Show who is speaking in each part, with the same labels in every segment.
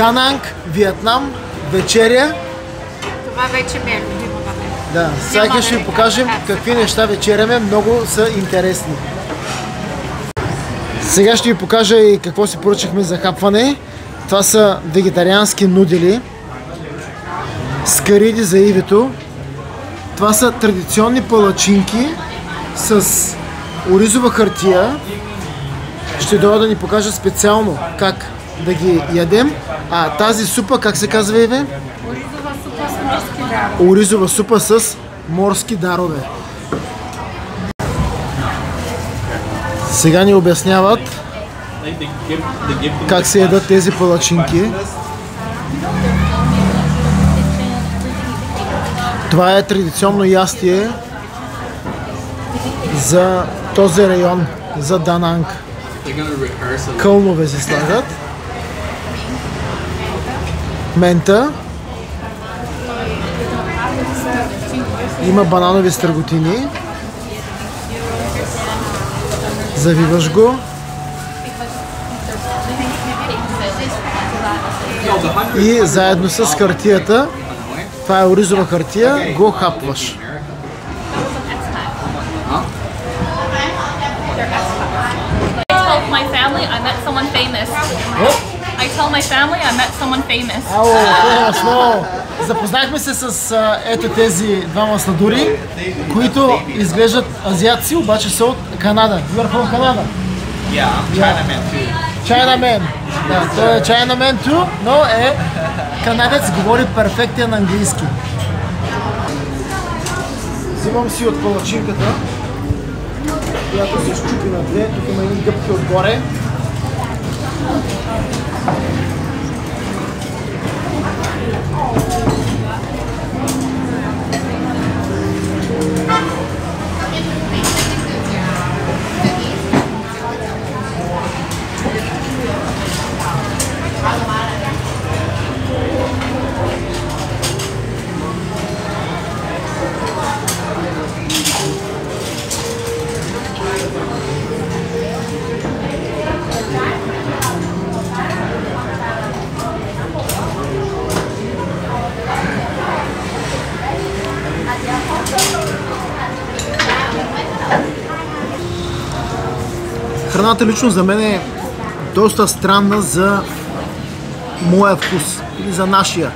Speaker 1: Дананг, Виетнам, вечеря.
Speaker 2: Това вече ми е любимо на мен.
Speaker 1: Да, сега ще ви покажем какви неща вечеряме, много са интересни. Сега ще ви покажа и какво си поръчахме за хапване. Това са вегетариански нудели с кариди за ивито. Това са традиционни палачинки с оризова хартия. Ще дойда да ни покажа специално как да ги ядем. А тази супа, как се казва, Иве?
Speaker 2: Оризова супа с морски дарове.
Speaker 1: Оризова супа с морски дарове. Сега ни обясняват как се ядат тези палачинки. Това е традиционно ястие за този район, за Дананг. Кълнове се слагат. Мента. Има бананови стръготини. Завиваш го. И заедно с хартията, това е оризова хартия, го хапваш. Запознахме се с ето тези двама сладури, които изглеждат азиатци, обаче са от Канада. You are from Canada?
Speaker 3: Yeah, I'm Chinaman too.
Speaker 1: Chinaman. Да, той е Chinaman too, но е канадец, говори перфектен английски. Взимам си от палачинката, която се щупи на две. Тук има едни гъбки отгоре. Храната лично за мен е доста странна за моя вкус или за нашия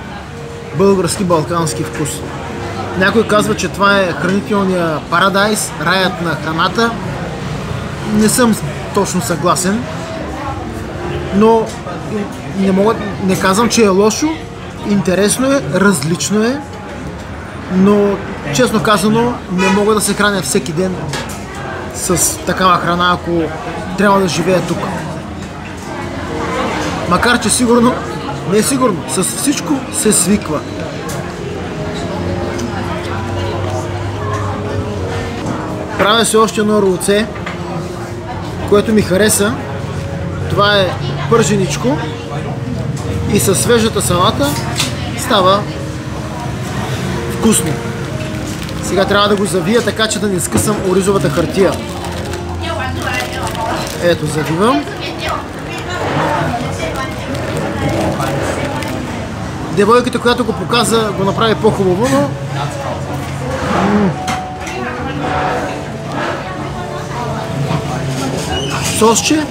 Speaker 1: български балкански вкус. Някой казва, че това е хранителния парадайс, раят на храната. Не съм точно съгласен, но не казвам, че е лошо. Интересно е, различно е, но честно казано не мога да се храня всеки ден с такава храна, ако трябва да живея тук. Макар че сигурно, не е сигурно, с всичко се свиква. Правя се още едно ролце, което ми хареса. Това е пърженичко и със свежата салата става вкусно. Сега трябва да го завия така, че да не скъсам оризовата хартия. Ето, завивам. Девойката, която го показа, го направи по-хубаво, но... Сосче.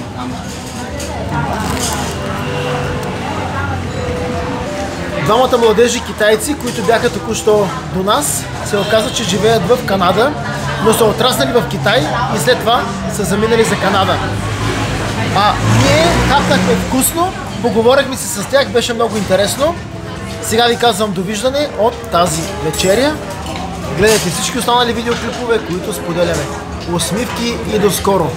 Speaker 1: Двамата младежи китайци, които бяха току-що до нас, се оказа, че живеят в Канада, но са отраснали в Китай и след това са заминали за Канада. Ние хапнахме вкусно, поговорихме си с тях, беше много интересно. Сега ви казвам довиждане от тази вечеря. Гледайте всички останали видеоклипове, които споделяме. Усмивки и до скоро!